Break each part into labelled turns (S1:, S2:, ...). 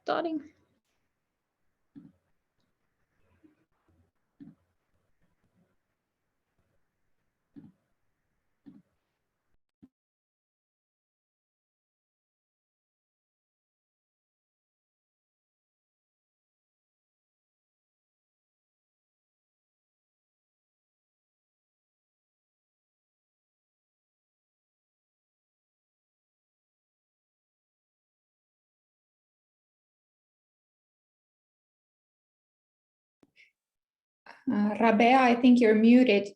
S1: starting.
S2: Rabea, I think you're muted.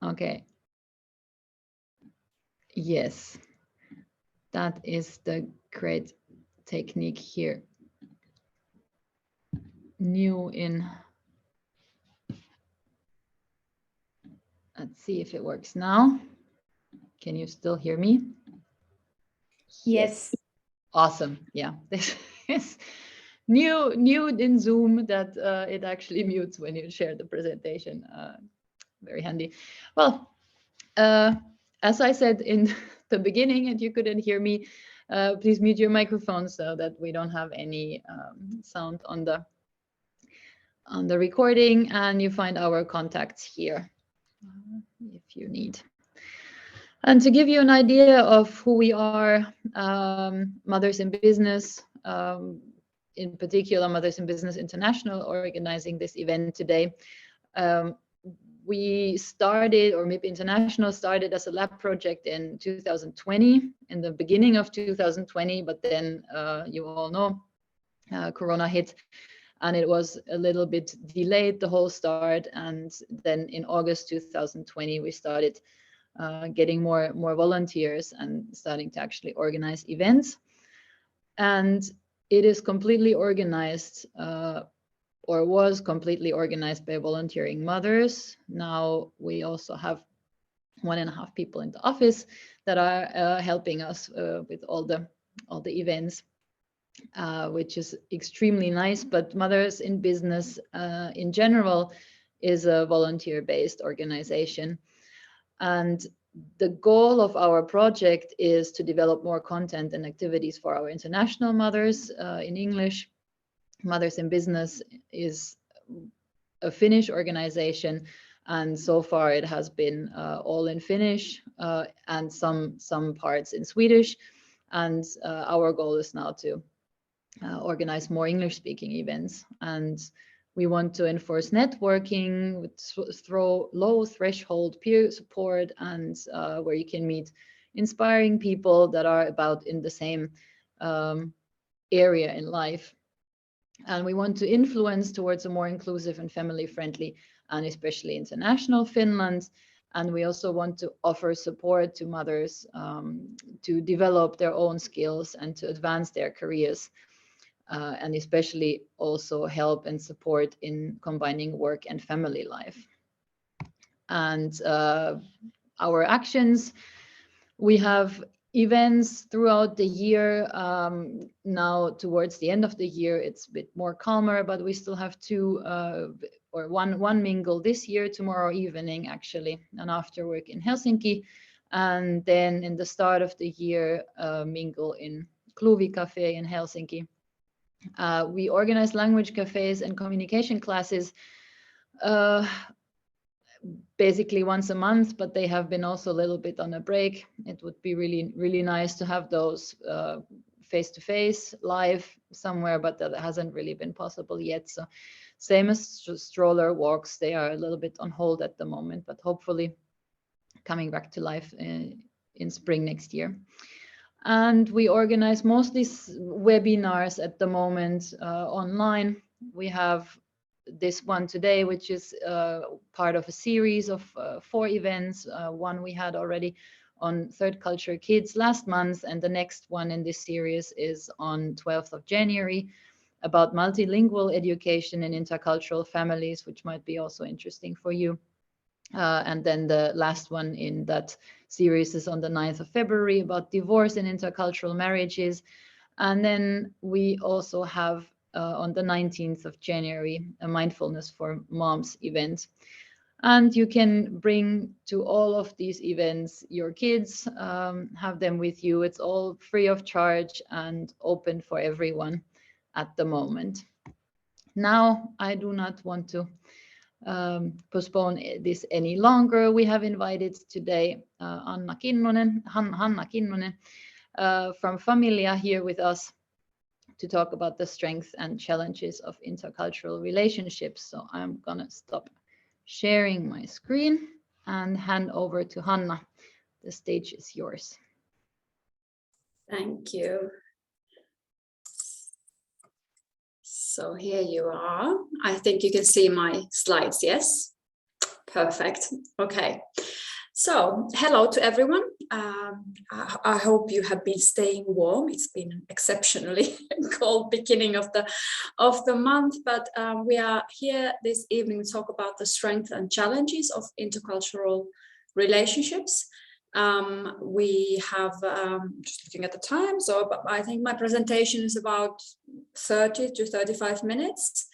S1: Okay. Yes, that is the great technique here. New in. Let's see if it works now. Can you still hear me?
S2: Yes.
S1: Awesome. Yeah, this is new in Zoom that it actually mutes when you share the presentation. Very handy. Well, as I said in the beginning, and you couldn't hear me, please mute your microphone so that we don't have any sound on the recording, and you find our contacts here if you need. And to give you an idea of who we are, Mothers in Business, in particular Mothers in Business International, organizing this event today. We started, or MiB International started as a lab project in 2020, in the beginning of 2020, but then you all know Corona hit, and it was a little bit delayed, the whole start. And then in August 2020, we started getting more volunteers and starting to actually organize events. And it is completely organized, or was completely organized by volunteering mothers. Now we also have 1.5 people in the office that are helping us with all the events, which is extremely nice. But Mothers in Business in general is a volunteer-based organization. And the goal of our project is to develop more content and activities for our international mothers in English. Mothers in Business is a Finnish organization, and so far it has been all in Finnish and some parts in Swedish. And our goal is now to organize more English-speaking events. And we want to enforce networking with low threshold peer support, and where you can meet inspiring people that are about in the same area in life. And we want to influence towards a more inclusive and family-friendly and especially international Finland. And we also want to offer support to mothers to develop their own skills and to advance their careers. And especially also help and support in combining work and family life. And our actions, we have events throughout the year. Now towards the end of the year, it's a bit more calmer, but we still have one mingle this year, tomorrow evening actually, and after work in Helsinki. And then in the start of the year, mingle in Kluvi Cafe in Helsinki. We organize language cafes and communication classes basically once a month, but they have been also a little bit on a break. It would be really nice to have those face-to-face live somewhere, but that hasn't really been possible yet. So same as stroller walks, they are a little bit on hold at the moment, but hopefully coming back to life in spring next year. And we organize mostly webinars at the moment online. We have this one today, which is part of a series of 4 events. One we had already on Third Culture Kids last month, and the next one in this series is on 12th of January about multilingual education in intercultural families, which might be also interesting for you. And then the last one in that series is on the 9th of February about divorce and intercultural marriages. And then we also have on the 19th of January a mindfulness for moms event. And you can bring to all of these events your kids, have them with you. It's all free of charge and open for everyone at the moment. Now, I do not want to postpone this any longer. We have invited today Hanna Kinnunen from Familia here with us to talk about the strengths and challenges of intercultural relationships. So I'm gonna stop sharing my screen and hand over to Hanna. The stage is yours.
S3: Thank you. So here you are. I think you can see my slides, yes? Perfect. Okay. So hello to everyone. I hope you have been staying warm. It's been an exceptionally cold beginning of the month, but we are here this evening to talk about the strengths and challenges of intercultural relationships. We have, just looking at the time, so I think my presentation is about 30 to 35 minutes.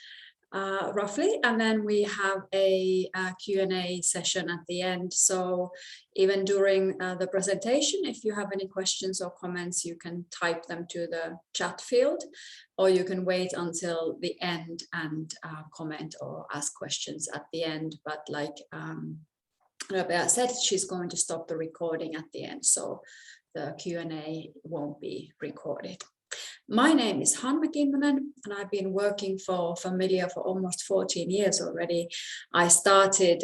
S3: Roughly, and then we have a Q&A session at the end. So even during the presentation, if you have any questions or comments, you can type them to the chat field, or you can wait until the end and comment or ask questions at the end. But like Rabea said, she's going to stop the recording at the end, so the Q&A won't be recorded. My name is Hanna Kinnunen, and I've been working for Familia for almost 14 years already. I started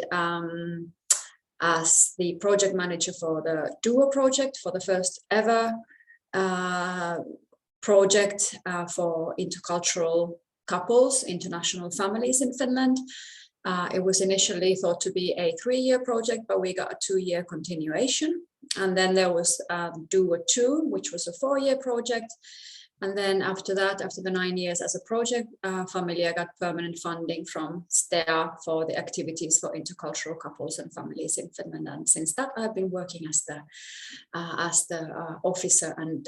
S3: as the project manager for the DUO project, for the first ever project for intercultural couples, international families in Finland. It was initially thought to be a 3-year project, but we got a 2-year continuation. And then there was DUO 2, which was a 4-year project. And then after that, after the 9 years as a project, Familia got permanent funding from STEA for the activities for intercultural couples and families in Finland. And since that, I've been working as the officer and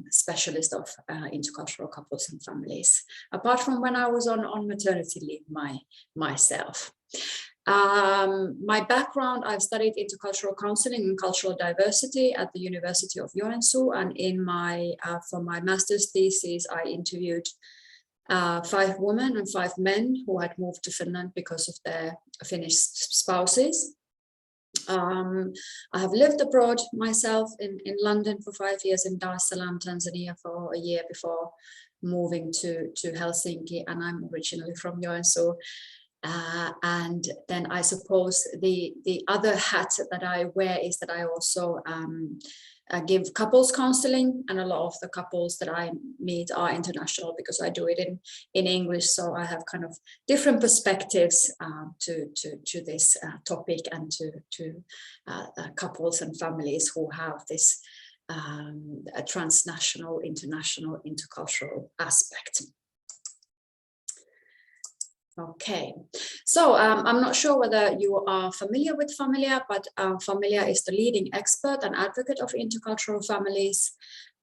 S3: specialist of intercultural couples and families, apart from when I was on maternity leave myself. My background, I've studied intercultural counseling and cultural diversity at the University of Joensuu, and in for my master's thesis, I interviewed 5 women and 5 men who had moved to Finland because of their Finnish spouses. I have lived abroad myself in London for 5 years, in Dar es Salaam, Tanzania for a year before moving to Helsinki, and I'm originally from Joensuu. And then I suppose the other hat that I wear is that I also give couples counseling, and a lot of the couples that I meet are international because I do it in English. So I have kind of different perspectives to this topic and to couples and families who have this a transnational, international, intercultural aspect. Okay, so I'm not sure whether you are familiar with Familia, but Familia is the leading expert and advocate of intercultural families,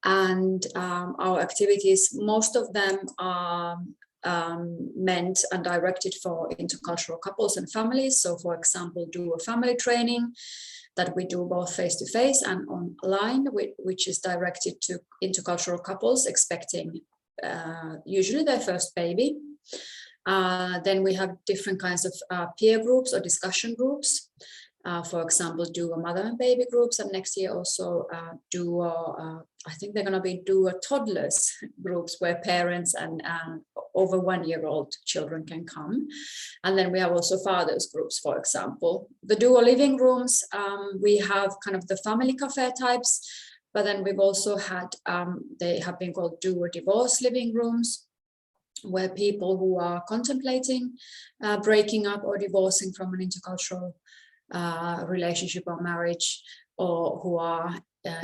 S3: and our activities, most of them are meant and directed for intercultural couples and families. So for example, do a family training that we do both face-to-face and online, which is directed to intercultural couples expecting usually their first baby. Then we have different kinds of peer groups or discussion groups. For example, do a mother and baby groups, and next year also I think they're going to be do a toddlers groups where parents and over 1-year-old children can come. And then we have also fathers groups, for example. The duo living rooms, we have kind of the family cafe types, but then we've also had, they have been called duo divorce living rooms, where people who are contemplating breaking up or divorcing from an intercultural relationship or marriage, or who are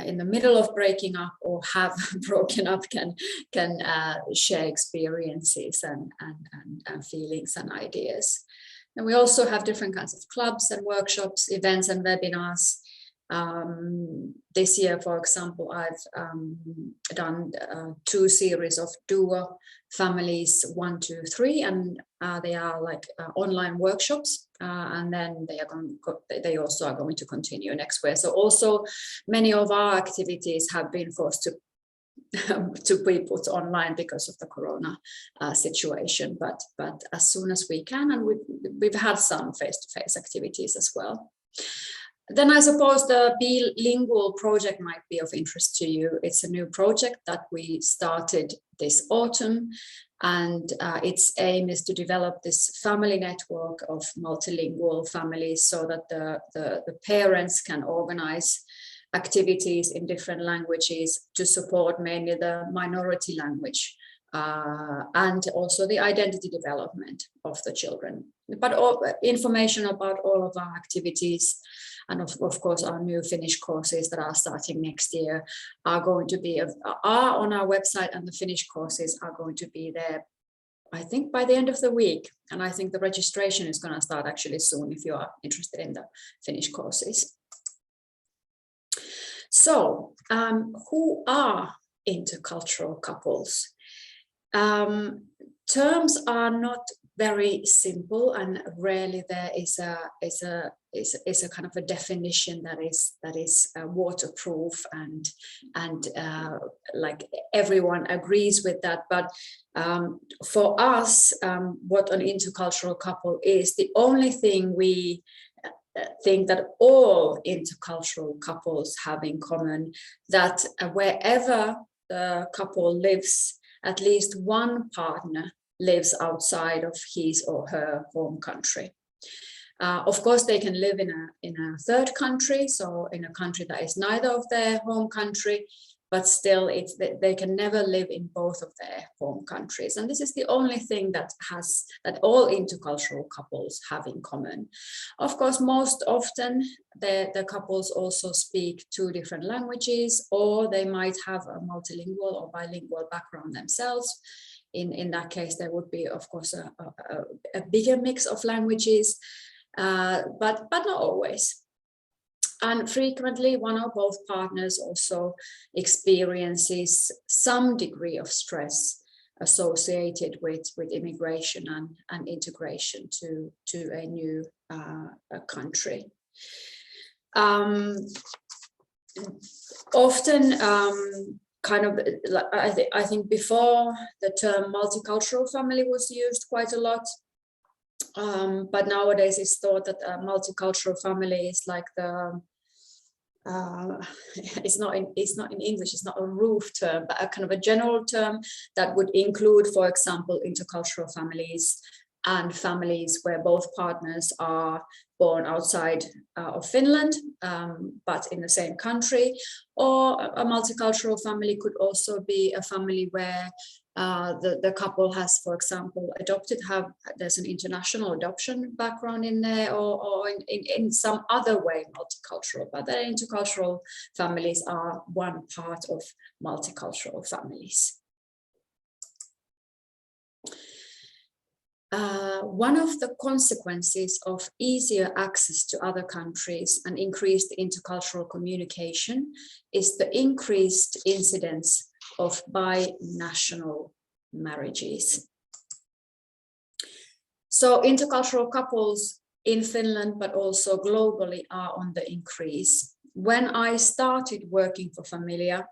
S3: in the middle of breaking up or have broken up, can share experiences and feelings and ideas. And we also have different kinds of clubs and workshops, events and webinars This year, for example, I've done 2 series of duo families 1, 2, 3, and they are like online workshops, and then they also are going to continue next year. So also many of our activities have been forced to be put online because of the corona situation, but as soon as we can, and we've had some face-to-face activities as well. Then I suppose the bilingual project might be of interest to you. It's a new project that we started this autumn, and its aim is to develop this family network of multilingual families so that the parents can organize activities in different languages to support mainly the minority language and also the identity development of the children. But information about all of our activities and of course our new Finnish courses that are starting next year are going to be are on our website, and the Finnish courses are going to be there, I think, by the end of the week. And I think the registration is going to start actually soon if you are interested in the Finnish courses. So who are intercultural couples? Terms are not very simple, and rarely there is a kind of a definition that is waterproof and like everyone agrees with that. But for us, what an intercultural couple is, the only thing we think that all intercultural couples have in common, that wherever the couple lives, at least one partner lives outside of his or her home country. Of course, they can live in a third country, so in a country that is neither of their home country, but still they can never live in both of their home countries. And this is the only thing that all intercultural couples have in common. Of course, most often the couples also speak 2 different languages, or they might have a multilingual or bilingual background themselves. In that case, there would be, of course, a bigger mix of languages, but not always. And frequently, one or both partners also experiences some degree of stress associated with immigration and integration to a new country. Often, kind of, I think before the term multicultural family was used quite a lot, but nowadays it's thought that a multicultural family is like the it's not in English, it's not a roof term, but a kind of a general term that would include, for example, intercultural families and families where both partners are born outside of Finland, but in the same country. Or a multicultural family could also be a family where the couple has, for example, there's an international adoption background in there, or in some other way multicultural, but the intercultural families are one part of multicultural families. One of the consequences of easier access to other countries and increased intercultural communication is the increased incidence of binational marriages. So intercultural couples in Finland, but also globally, are on the increase. When I started working for Familia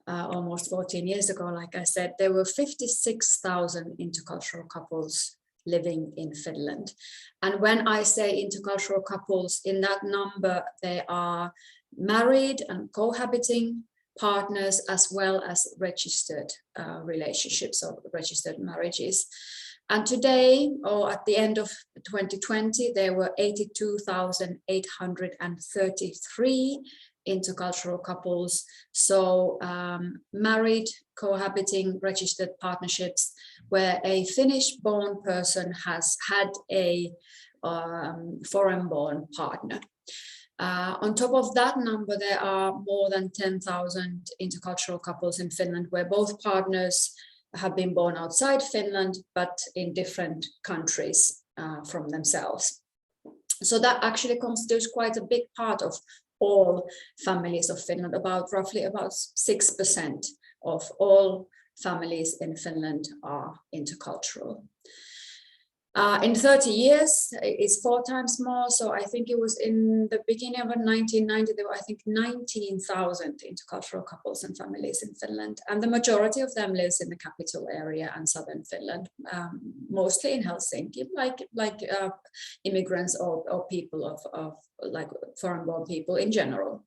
S3: almost 14 years ago, like I said, there were 56,000 intercultural couples living in Finland. And when I say intercultural couples, in that number, they are married and cohabiting partners, as well as registered relationships or registered marriages. And today, or at the end of 2020, there were 82,833 intercultural couples. So married, cohabiting, registered partnerships where a Finnish-born person has had a foreign-born partner. On top of that number, there are more than 10,000 intercultural couples in Finland where both partners have been born outside Finland, but in different countries from themselves. So that actually constitutes quite a big part of all families of Finland, roughly about 6% of all families in Finland are intercultural. In 30 years, it's 4 times more. So I think it was in the beginning of 1990, there were, I think, 19,000 intercultural couples and families in Finland. And the majority of them lives in the capital area and southern Finland, mostly in Helsinki, like immigrants or people of like foreign-born people in general.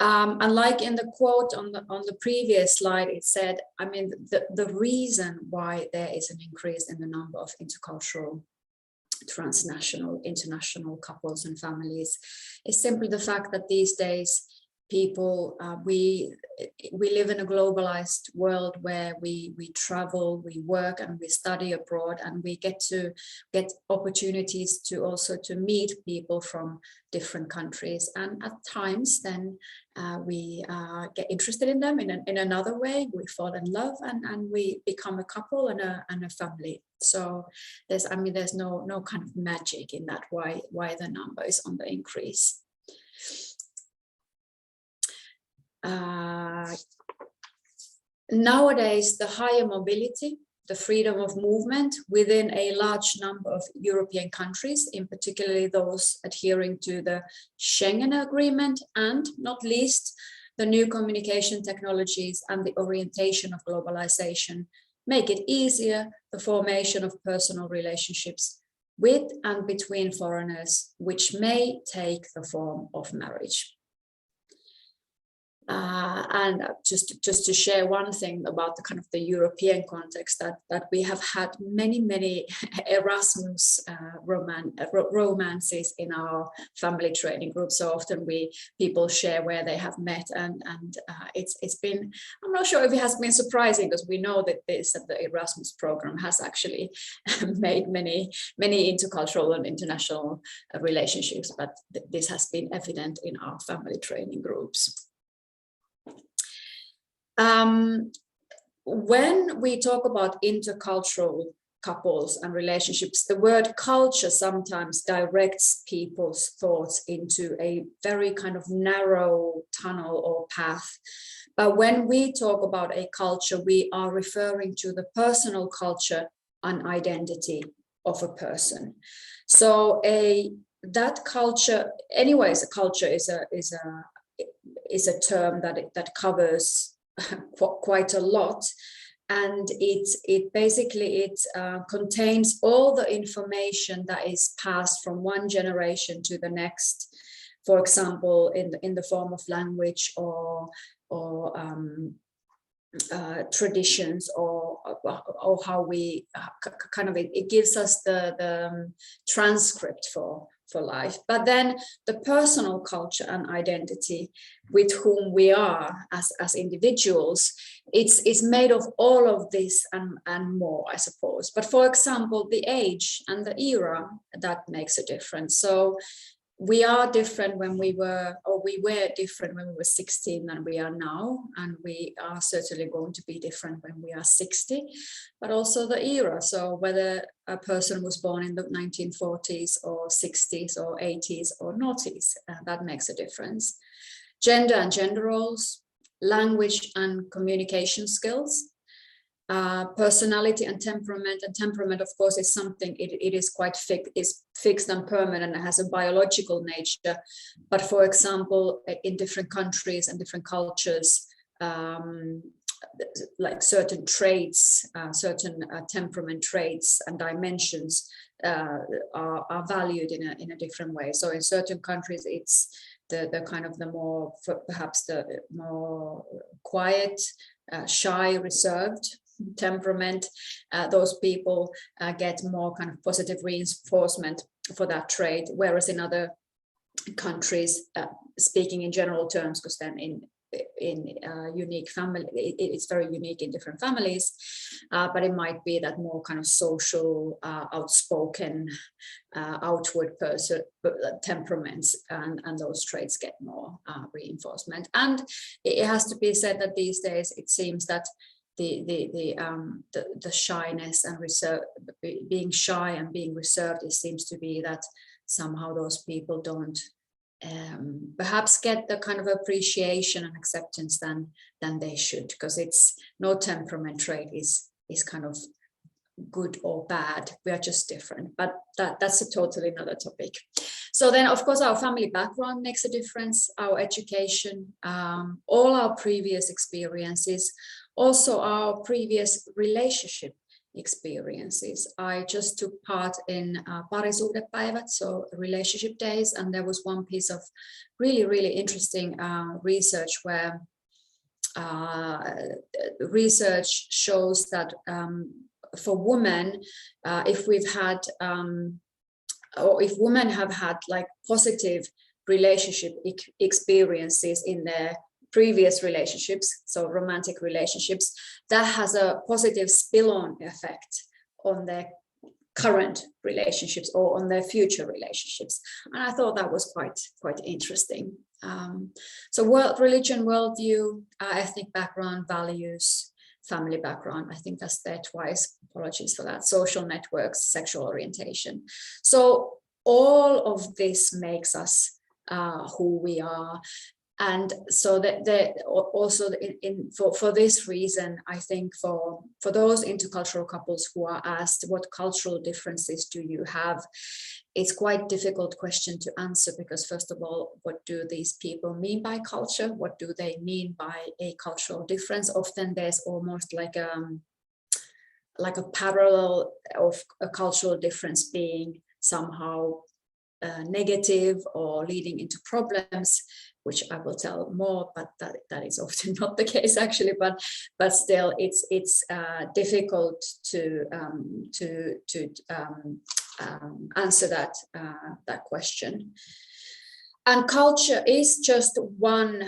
S3: And like in the quote on the previous slide, it said, I mean, the reason why there is an increase in the number of intercultural, transnational, international couples and families is simply the fact that these days people, we live in a globalized world where we travel, we work and we study abroad, and we get opportunities to also to meet people from different countries, and at times then we get interested in them in another way. We fall in love and we become a couple and a family. So there's no kind of magic in that why the number is on the increase. Nowadays, the higher mobility, the freedom of movement within a large number of European countries, in particularly those adhering to the Schengen Agreement, and not least the new communication technologies and the orientation of globalization, make it easier the formation of personal relationships with and between foreigners, which may take the form of marriage. And just to share one thing about the kind of the European context, that we have had many Erasmus romances in our family training group. So often people share where they have met, and it's been, I'm not sure if it has been surprising, because we know that the Erasmus program has actually made many intercultural and international relationships, but this has been evident in our family training groups. When we talk about intercultural couples and relationships, the word culture sometimes directs people's thoughts into a very kind of narrow tunnel or path. But when we talk about a culture, we are referring to the personal culture and identity of a person. So that culture, anyways, a culture is a term that covers quite a lot, and it basically contains all the information that is passed from one generation to the next, for example in the form of language or traditions or how we kind of it gives us the transcript for life. But then the personal culture and identity with whom we are as individuals, it's made of all of this and more, I suppose. But for example, the age and the era, that makes a difference. So we are different when we were different when we were 16 than we are now, and we are certainly going to be different when we are 60, but also the era. So whether a person was born in the 1940s or 60s or 80s or noughties, that makes a difference. Gender and gender roles, language and communication skills, personality and temperament. And temperament, of course, is something, it is quite fixed and permanent and has a biological nature. But for example, in different countries and different cultures, like certain traits, certain temperament traits and dimensions are valued in a different way. So in certain countries, it's the kind of the more, perhaps the more quiet, shy, reserved temperament. Those people get more kind of positive reinforcement for that trait, whereas in other countries, speaking in general terms, because then in unique family, it's very unique in different families, but it might be that more kind of social, outspoken, outward person temperaments and those traits get more reinforcement. And it has to be said that these days it seems that the shyness and reserve, being shy and being reserved, it seems to be that somehow those people don't perhaps get the kind of appreciation and acceptance than they should, because it's no temperament trait is kind of good or bad. We are just different, but that's a totally another topic. So then, of course, our family background makes a difference, our education, all our previous experiences, also our previous relationship experiences. I just took part in parisuhdepäivät, so relationship days, and there was one piece of really interesting research where research shows that for women, if we've had or if women have had like positive relationship experiences in their previous relationships, so romantic relationships, that has a positive spill-on effect on their current relationships or on their future relationships. And I thought that was quite interesting. So religion, worldview, ethnic background, values, family background, I think that's there twice, apologies for that, social networks, sexual orientation. So all of this makes us who we are. And so that also for this reason, I think for those intercultural couples who are asked what cultural differences do you have, it's quite a difficult question to answer, because first of all, what do these people mean by culture? What do they mean by a cultural difference? Often there's almost like a parallel of a cultural difference being somehow negative or leading into problems, which I will tell more, but that is often not the case actually. But still, it's difficult to answer that question. And culture is just one.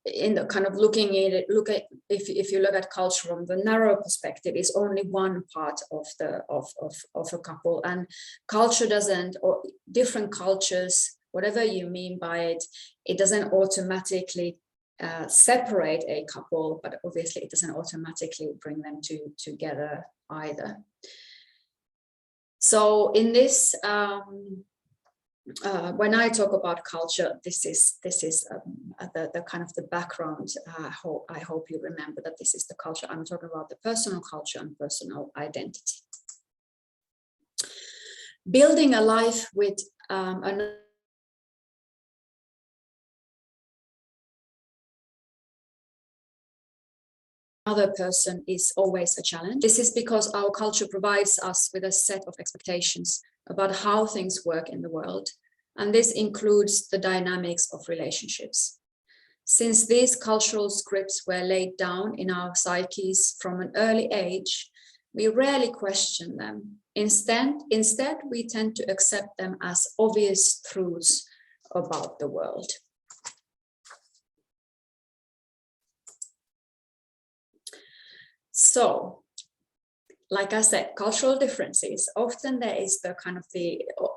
S3: In the kind of if you look at culture from the narrow perspective, is only one part of a couple, and culture doesn't, or different cultures, whatever you mean by it, it doesn't automatically separate a couple, but obviously it doesn't automatically bring them together either. So in this, when I talk about culture, this is the kind of the background. I hope you remember that this is the culture. I'm talking about the personal culture and personal identity. Building a life with another person is always a challenge. This is because our culture provides us with a set of expectations about how things work in the world, and this includes the dynamics of relationships. Since these cultural scripts were laid down in our psyches from an early age, we rarely question them. Instead, we tend to accept them as obvious truths about the world. So, like I said, cultural differences, often there is the kind of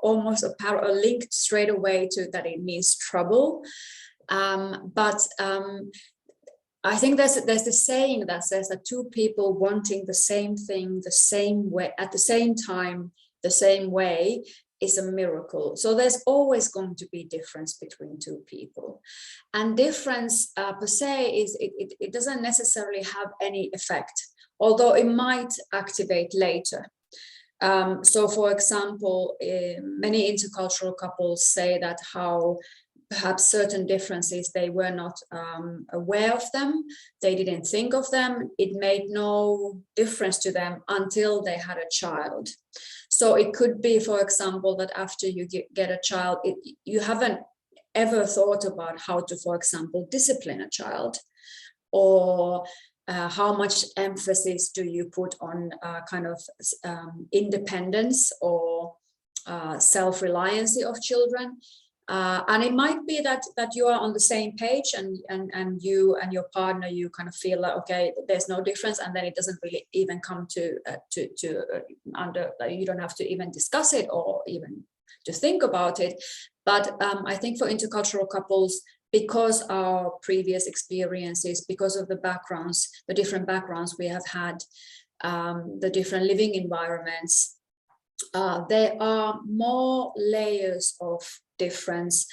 S3: almost a link straight away to that it means trouble. But I think there's this saying that says that two people wanting the same thing the same way, at the same time, the same way, is a miracle. So there's always going to be difference between two people. And difference per se, it doesn't necessarily have any effect, although it might activate later. So for example, many intercultural couples say that how perhaps certain differences, they were not aware of them, they didn't think of them, it made no difference to them until they had a child. So it could be, for example, that after you get a child, you haven't ever thought about how to, for example, discipline a child, or how much emphasis do you put on kind of independence or self-reliance of children. And it might be that you are on the same page, and you and your partner, you kind of feel like, okay, there's no difference, and then it doesn't really even come to under, you don't have to even discuss it or even to think about it. But I think for intercultural couples, because our previous experiences, because of the backgrounds, the different backgrounds we have had, the different living environments, there are more layers of difference,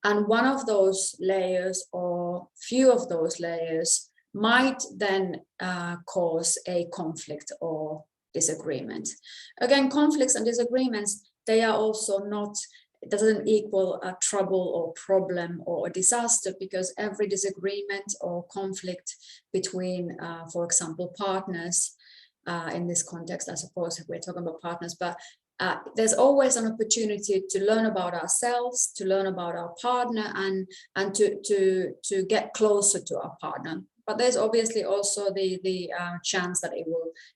S3: and one of those layers or few of those layers might then cause a conflict or disagreement. Again, conflicts and disagreements, they are also not, it doesn't equal a trouble or problem or a disaster, because every disagreement or conflict between, for example, partners, in this context, I suppose we're talking about partners, but there's always an opportunity to learn about ourselves, to learn about our partner, and to get closer to our partner. But there's obviously also the chance that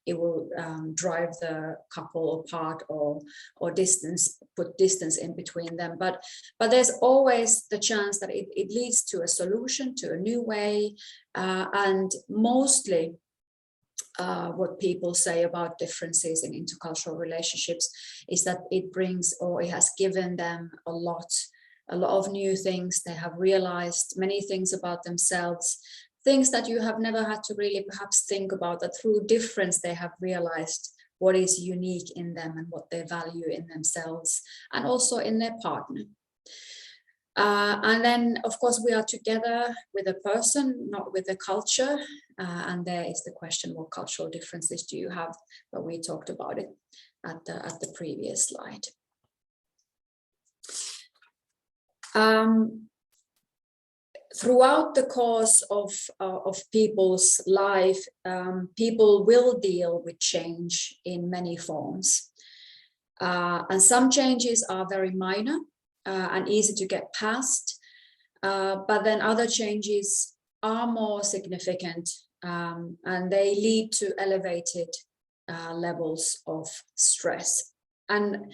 S3: it will drive the couple apart or put distance in between them. But there's always the chance that it leads to a solution, to a new way, and mostly what people say about differences in intercultural relationships is that it brings, or it has given them a lot of new things. They have realized many things about themselves, things that you have never had to really perhaps think about, that through difference they have realized what is unique in them and what they value in themselves and also in their partner. And then, of course, we are together with a person, not with a culture. And there is the question, what cultural differences do you have? But we talked about it at the previous slide. Throughout the course of people's life, people will deal with change in many forms. And some changes are very minor and easy to get past, but then other changes are more significant, and they lead to elevated levels of stress. And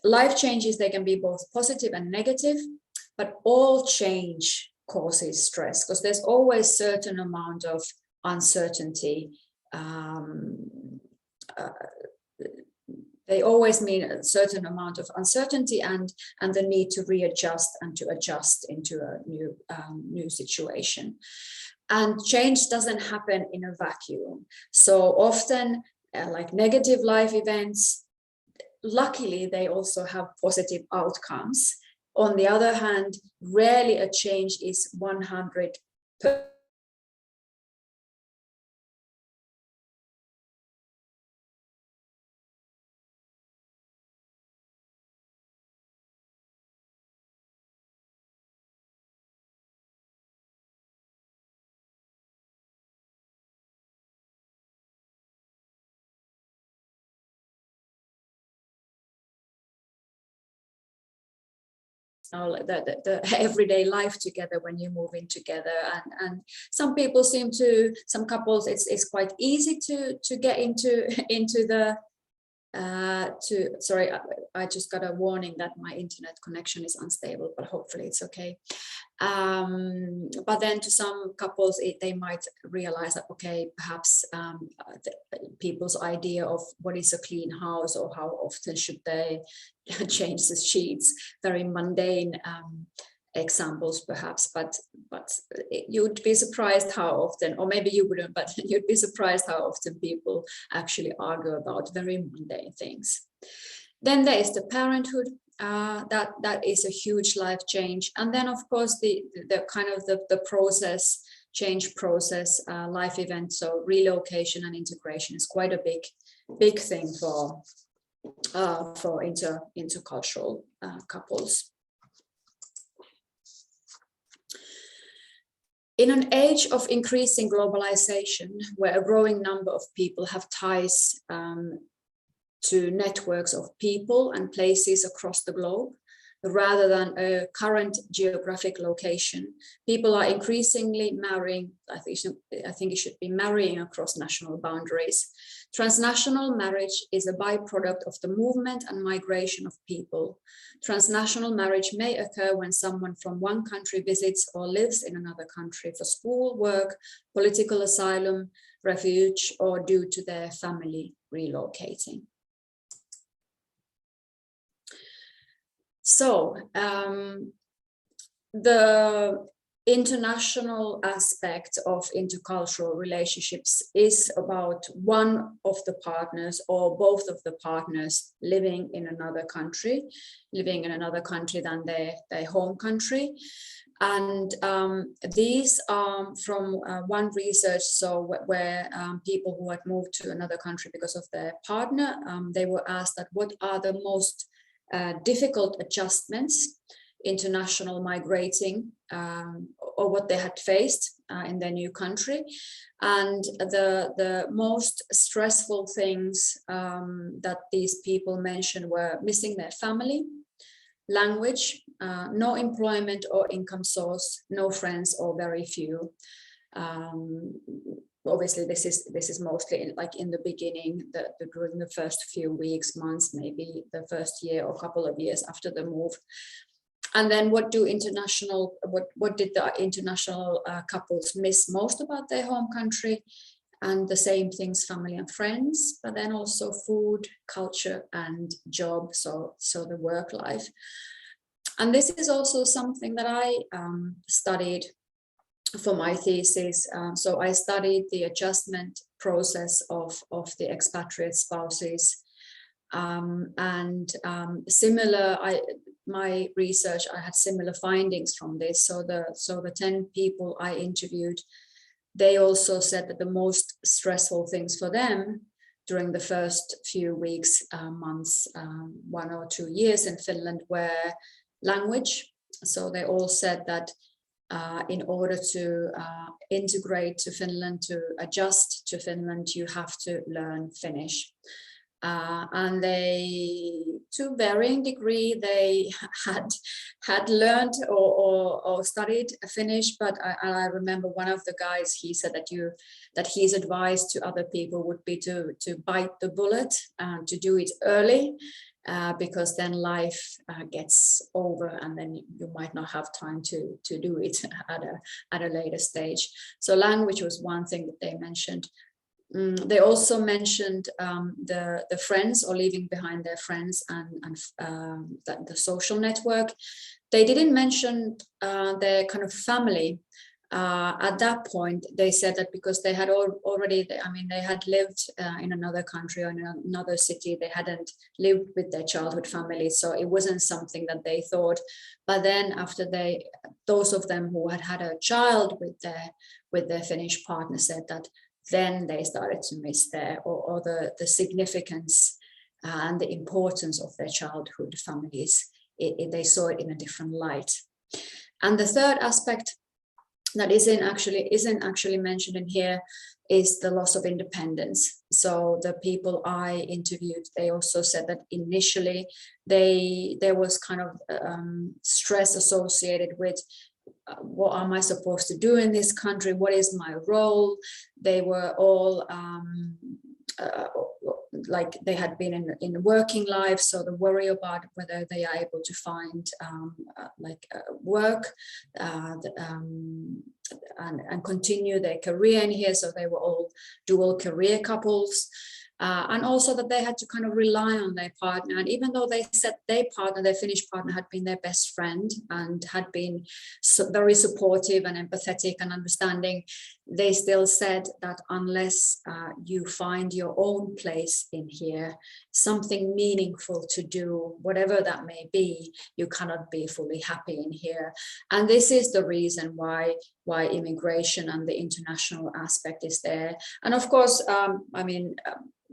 S3: life changes, they can be both positive and negative, but all change causes stress because there's always certain amount of uncertainty. They always mean a certain amount of uncertainty and the need to readjust and to adjust into a new situation. And change doesn't happen in a vacuum. So often, like negative life events, luckily they also have positive outcomes. On the other hand, rarely a change is 100%. The everyday life together when you move in together, and some people some couples it's quite easy to get into the sorry, I just got a warning that my internet connection is unstable, but hopefully it's okay. But then to some couples, they might realize that, okay, perhaps people's idea of what is a clean house or how often should they change the sheets, very mundane examples perhaps, but you'd be surprised how often, or maybe you wouldn't, but you'd be surprised how often people actually argue about very mundane things. Then there is the parenthood. That is a huge life change, and then of course the kind of the process, change process, life event. So relocation and integration is quite a big thing for intercultural couples. In an age of increasing globalization, where a growing number of people have ties to networks of people and places across the globe, rather than a current geographic location, people are increasingly marrying, I think it should be marrying across national boundaries. Transnational marriage is a byproduct of the movement and migration of people. Transnational marriage may occur when someone from one country visits or lives in another country for school, work, political asylum, refuge, or due to their family relocating. So the international aspect of intercultural relationships is about one of the partners or both of the partners living in another country than their home country. And these are from one research, so where people who had moved to another country because of their partner, they were asked that what are the most difficult adjustments international migrating or what they had faced in their new country. And the most stressful things that these people mentioned were missing their family, language, no employment or income source, no friends or very few. Obviously, this is mostly like in the beginning, during the first few weeks, months, maybe the first year or couple of years after the move. And then what did the international couples miss most about their home country? And the same things, family and friends, but then also food, culture, and job, so the work life. And this is also something that I studied for my thesis. So I studied the adjustment process of the expatriate spouses. My research, I had similar findings from this. So the 10 people I interviewed, they also said that the most stressful things for them during the first few weeks, months, 1 or 2 years in Finland were language. So they all said that in order to integrate to Finland, to adjust to Finland, you have to learn Finnish. And they, to varying degree, they had learned or studied Finnish. But I remember one of the guys, he said that his advice to other people would be to bite the bullet and to do it early, because then life gets over, and then you might not have time to do it at a later stage. So language was one thing that they mentioned. They also mentioned the friends, or leaving behind their friends, and the social network. They didn't mention their kind of family. At that point, they said that because they had they had lived in another country or in another city, they hadn't lived with their childhood family, so it wasn't something that they thought. But then after those of them who had a child with their Finnish partner said that then they started to miss the significance and the importance of their childhood families. They saw it in a different light. And the third aspect that isn't actually mentioned in here is the loss of independence. So the people I interviewed, they also said that initially there was kind of stress associated with what am I supposed to do in this country? What is my role? They were all like they had been in working life, so the worry about whether they are able to find work and continue their career in here. So they were all dual career couples. And also that they had to kind of rely on their partner. And even though they said their Finnish partner, had been their best friend and had been very supportive and empathetic and understanding, they still said that unless you find your own place in here, something meaningful to do, whatever that may be, you cannot be fully happy in here. And this is the reason why immigration and the international aspect is there. And of course,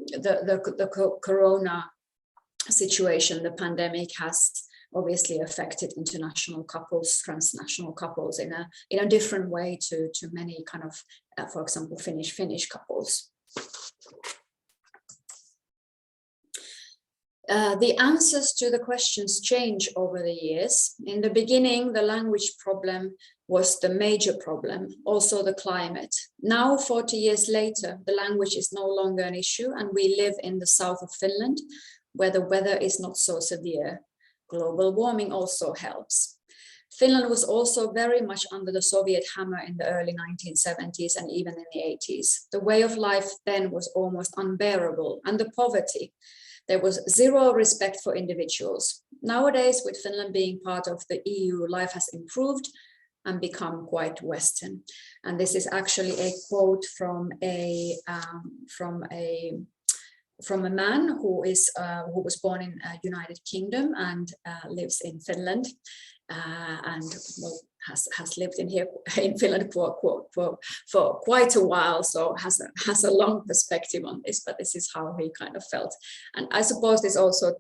S3: the corona situation, the pandemic, has obviously affected international couples, transnational couples in a different way to many kind of, for example, Finnish couples. The answers to the questions change over the years. In the beginning, the language problem was the major problem, also the climate. Now, 40 years later, the language is no longer an issue, and we live in the south of Finland, where the weather is not so severe. Global warming also helps. Finland was also very much under the Soviet hammer in the early 1970s and even in the 80s. The way of life then was almost unbearable, and the poverty. There was zero respect for individuals. Nowadays, with Finland being part of the EU, life has improved, and become quite Western. And this is actually a quote from a man who was born in United Kingdom and lives in Finland, and has lived in Finland for quite a while, so has a long perspective on this. But this is how he kind of felt, and I suppose this also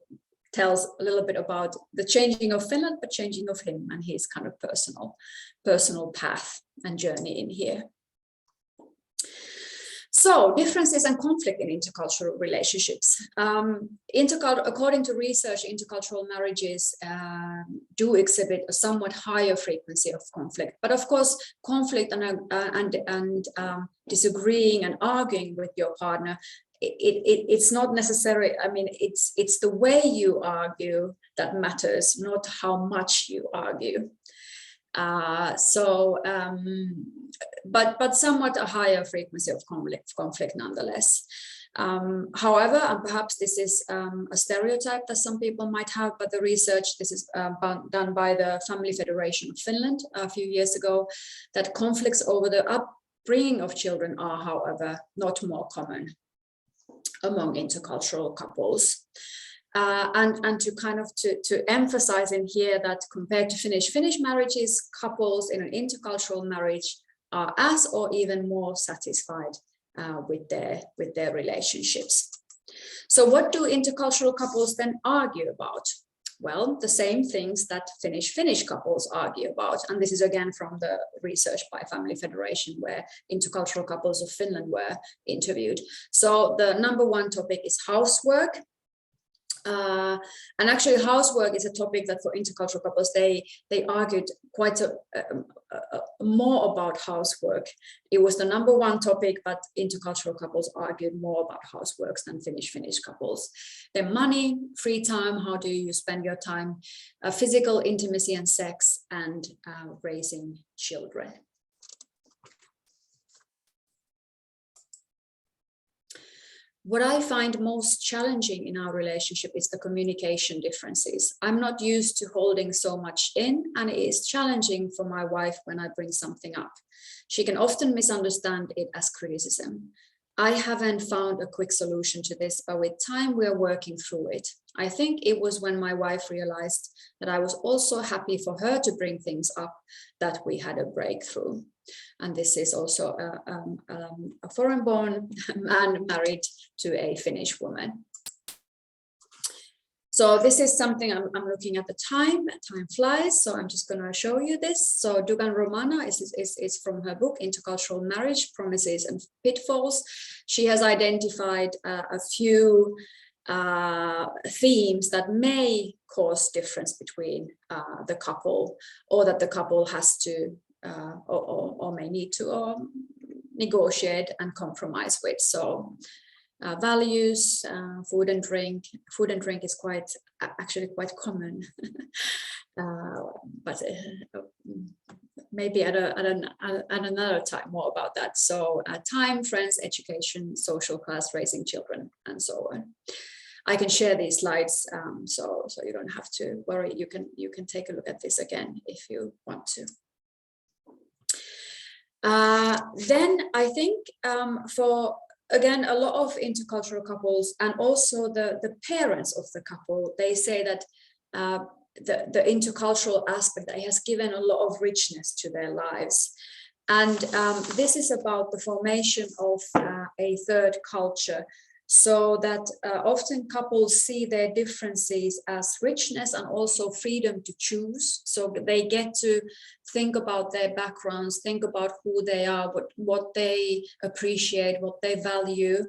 S3: tells a little bit about the changing of Finland, but changing of him and his kind of personal path and journey in here. So, differences and conflict in intercultural relationships. According to research, intercultural marriages do exhibit a somewhat higher frequency of conflict. But of course, conflict and disagreeing and arguing with your partner, it's not necessary. I mean, it's the way you argue that matters, not how much you argue. But somewhat a higher frequency of conflict nonetheless. However, and perhaps this is a stereotype that some people might have, but the research, this is done by the Family Federation of Finland a few years ago, that conflicts over the upbringing of children are, however, not more common among intercultural couples. And to kind of to emphasize in here that compared to Finnish marriages, couples in an intercultural marriage are as or even more satisfied with their relationships. So what do intercultural couples then argue about? Well, the same things that Finnish couples argue about. And this is again from the research by Family Federation, where intercultural couples of Finland were interviewed. So the number one topic is housework. And actually housework is a topic that for intercultural couples, they argued quite more about housework. It was the number one topic, but intercultural couples argued more about houseworks than Finnish couples. Then money, free time, how do you spend your time, physical intimacy and sex, and raising children. What I find most challenging in our relationship is the communication differences. I'm not used to holding so much in, and it is challenging for my wife when I bring something up. She can often misunderstand it as criticism. I haven't found a quick solution to this, but with time we are working through it. I think it was when my wife realized that I was also happy for her to bring things up that we had a breakthrough. And this is also a foreign-born man married to a Finnish woman. So this is something I'm looking at the time. Time flies, so I'm just going to show you this. So Dugan Romana is from her book Intercultural Marriage: Promises and Pitfalls. She has identified a few themes that may cause difference between the couple, or that the couple has to or may need to negotiate and compromise with. So values, food and drink. Food and drink is actually quite common, but maybe at another time more about that. So time, friends, education, social class, raising children, and so on. I can share these slides, so you don't have to worry. You can take a look at this again if you want to. Then I think for, again, a lot of intercultural couples and also the parents of the couple, they say that the intercultural aspect that has given a lot of richness to their lives. And this is about the formation of a third culture, so that often couples see their differences as richness and also freedom to choose. So they get to think about their backgrounds, think about who they are, what they appreciate, what they value,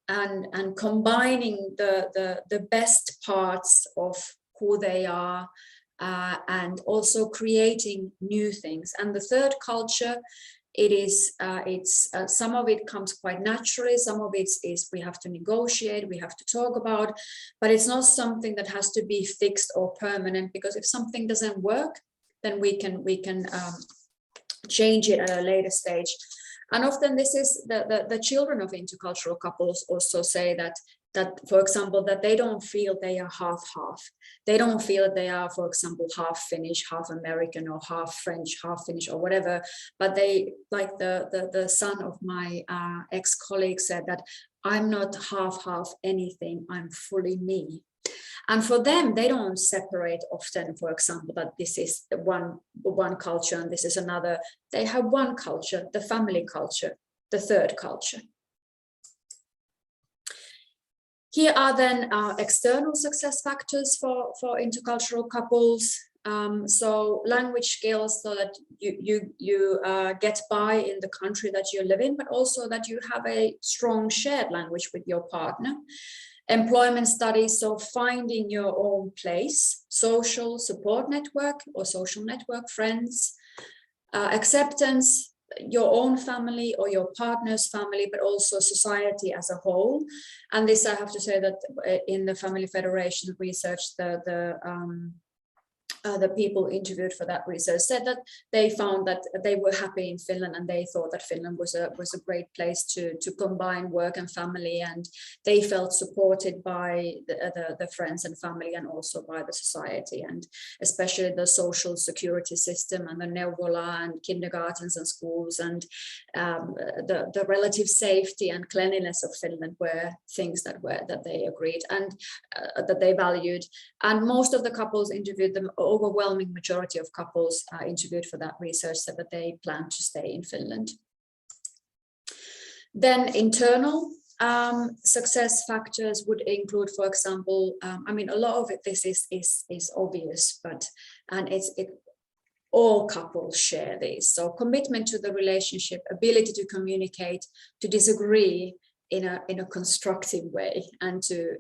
S3: and combining the best parts of who they are, and also creating new things. And the third culture, some of it comes quite naturally, some of it is we have to negotiate, we have to talk about, but it's not something that has to be fixed or permanent, because if something doesn't work, then we can change it at a later stage. And often this is the children of intercultural couples also say that that, for example, that they don't feel they are half-half. They don't feel that they are, for example, half Finnish, half American, or half French, half Finnish, or whatever. But they, like the son of my ex-colleague said, that I'm not half anything, I'm fully me. And for them, they don't separate often, for example, that this is one culture and this is another. They have one culture, the family culture, the third culture. Here are then external success factors for intercultural couples. So language skills, so that you get by in the country that you live in, but also that you have a strong shared language with your partner. Employment studies, so finding your own place, social support network or social network, friends, acceptance, your own family or your partner's family, but also society as a whole. And this, I have to say that in the Family Federation research, the people interviewed for that research said that they found that they were happy in Finland, and they thought that Finland was a great place to combine work and family, and they felt supported by the friends and family, and also by the society, and especially the social security system and the neuvola and kindergartens and schools, and the relative safety and cleanliness of Finland were things that they agreed and that they valued. And most of the couples interviewed, the overwhelming majority of couples interviewed for that research said that they plan to stay in Finland. Then internal success factors would include, for example, I mean, a lot of this is obvious, but all couples share these. So commitment to the relationship, ability to communicate, to disagree in a constructive way, and to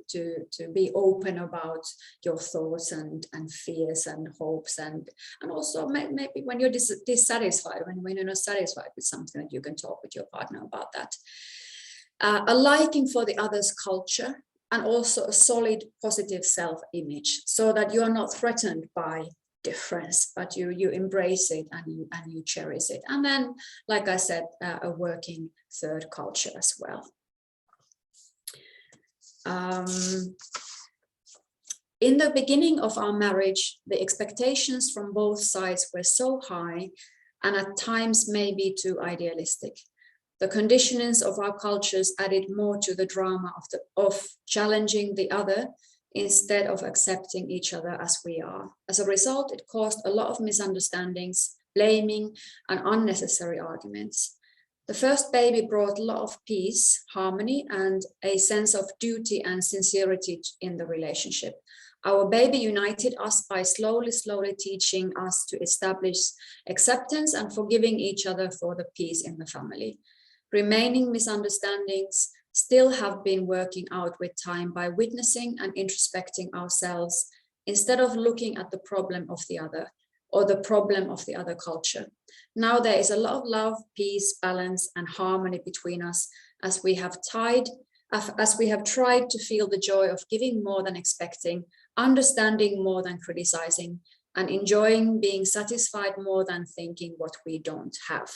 S3: be open about your thoughts and fears and hopes, and also maybe when you're dissatisfied, when you're not satisfied with something, that you can talk with your partner about that. A liking for the other's culture, and also a solid positive self-image, so that you are not threatened by difference, but you embrace it and you cherish it. And then, like I said, a working third culture as well. In the beginning of our marriage, the expectations from both sides were so high, and at times maybe too idealistic. The conditionings of our cultures added more to the drama of challenging the other instead of accepting each other as we are. As a result, it caused a lot of misunderstandings, blaming, and unnecessary arguments. The first baby brought a lot of peace, harmony, and a sense of duty and sincerity in the relationship. Our baby united us by slowly teaching us to establish acceptance and forgiving each other for the peace in the family. Remaining misunderstandings still have been working out with time by witnessing and introspecting ourselves instead of looking at the problem of the other, or the problem of the other culture. Now there is a lot of love, peace, balance, and harmony between us, as we have tried to feel the joy of giving more than expecting, understanding more than criticizing, and enjoying being satisfied more than thinking what we don't have.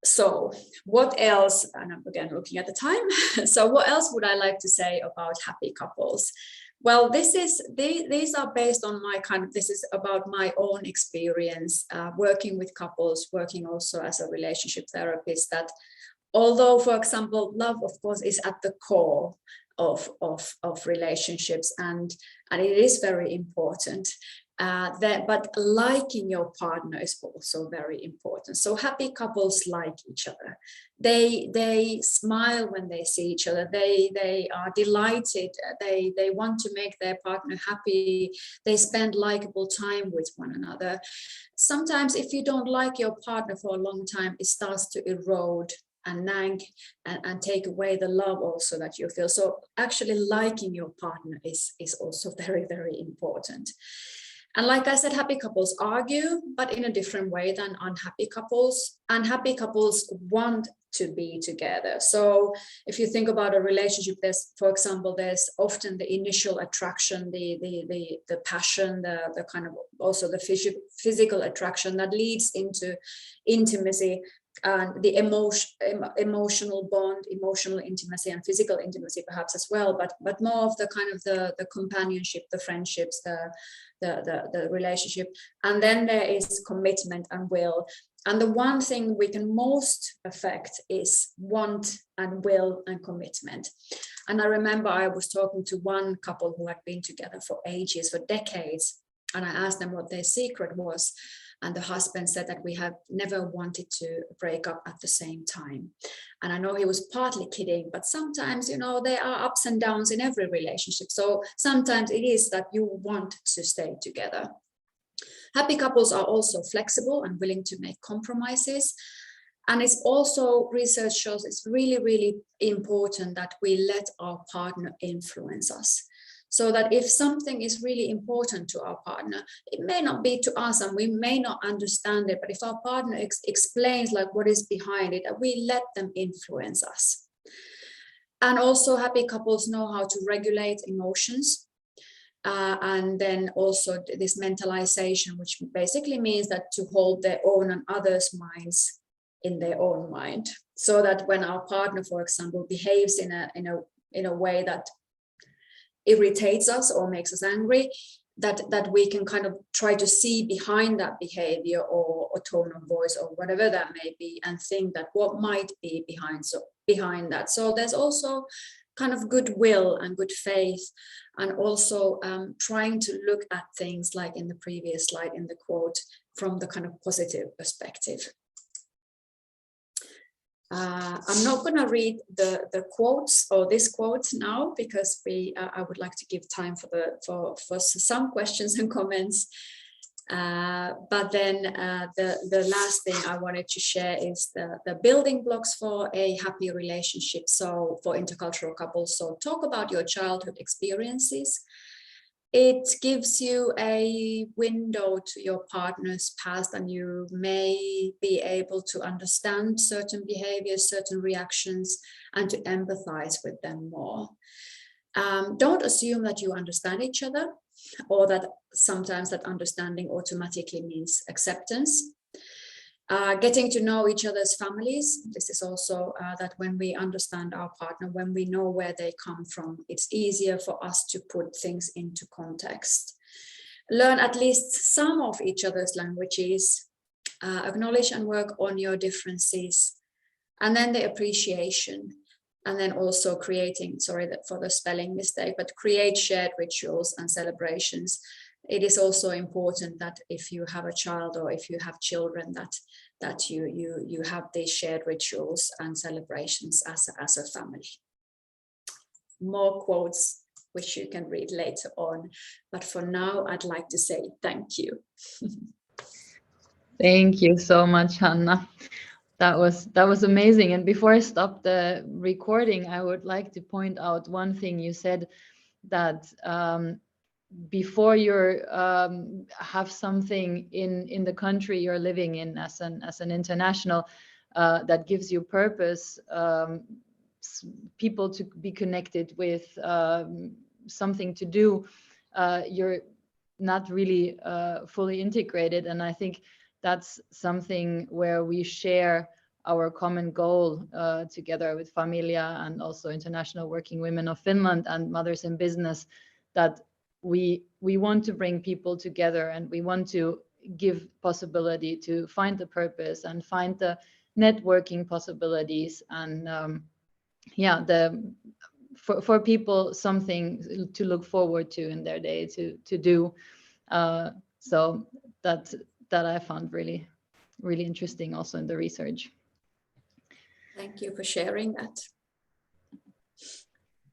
S3: So what else, and I'm again looking at the time, so what else would I like to say about happy couples? Well, these are based on this is about my own experience working with couples, working also as a relationship therapist, that although, for example, love, of course, is at the core of relationships, and it is very important. But liking your partner is also very important. So happy couples like each other. They smile when they see each other. They are delighted. They want to make their partner happy. They spend likable time with one another. Sometimes if you don't like your partner for a long time, it starts to erode and nag and take away the love also that you feel. So actually liking your partner is also very, very important. And like I said, happy couples argue, but in a different way than unhappy couples. Unhappy couples want to be together. So if you think about a relationship, for example, there's often the initial attraction, the passion, the kind of also the physical attraction that leads into intimacy. and the emotional bond, emotional intimacy, and physical intimacy perhaps as well, but more of the kind of the companionship, the friendships, the relationship. And then there is commitment and will. And the one thing we can most affect is want and will and commitment. And I remember I was talking to one couple who had been together for ages, for decades, and I asked them what their secret was. And the husband said that we have never wanted to break up at the same time. And I know he was partly kidding, but sometimes, you know, there are ups and downs in every relationship. So sometimes it is that you want to stay together. Happy couples are also flexible and willing to make compromises. And it's also, research shows it's really, really important that we let our partner influence us. So that if something is really important to our partner, it may not be to us and we may not understand it, but if our partner explains like what is behind it, that we let them influence us. And also happy couples know how to regulate emotions. And then also this mentalization, which basically means that to hold their own and others' minds in their own mind. So that when our partner, for example, behaves in a way that irritates us or makes us angry, that we can kind of try to see behind that behavior or tone of voice or whatever that may be, and think that what might be behind that. So there's also kind of goodwill and good faith, and also trying to look at things like in the previous slide in the quote from the kind of positive perspective. I'm not going to read the quotes or this quote now, because I would like to give time for some questions and comments. But then the last thing I wanted to share is the building blocks for a happy relationship. So for intercultural couples, so talk about your childhood experiences. It gives you a window to your partner's past, and you may be able to understand certain behaviors, certain reactions, and to empathize with them more. Don't assume that you understand each other, or that sometimes that understanding automatically means acceptance. Getting to know each other's families. This is also that when we understand our partner, when we know where they come from, it's easier for us to put things into context. Learn at least some of each other's languages. Acknowledge and work on your differences. And then the appreciation. And then also creating, sorry for the spelling mistake, but create shared rituals and celebrations. It is also important that if you have a child or if you have children, that you have these shared rituals and celebrations as a family. More quotes, which you can read later on. But for now, I'd like to say thank you.
S1: Thank you so much, Hanna. That was amazing. And before I stop the recording, I would like to point out one thing. You said that before you have something in the country you're living in as an international that gives you purpose, people to be connected with, something to do, you're not really fully integrated. And I think that's something where we share our common goal together with Familia and also International Working Women of Finland and Mothers in Business, that we want to bring people together, and we want to give possibility to find the purpose and find the networking possibilities, and for people something to look forward to in their day to do. So that I found really, really interesting also in the research.
S3: Thank you for sharing that.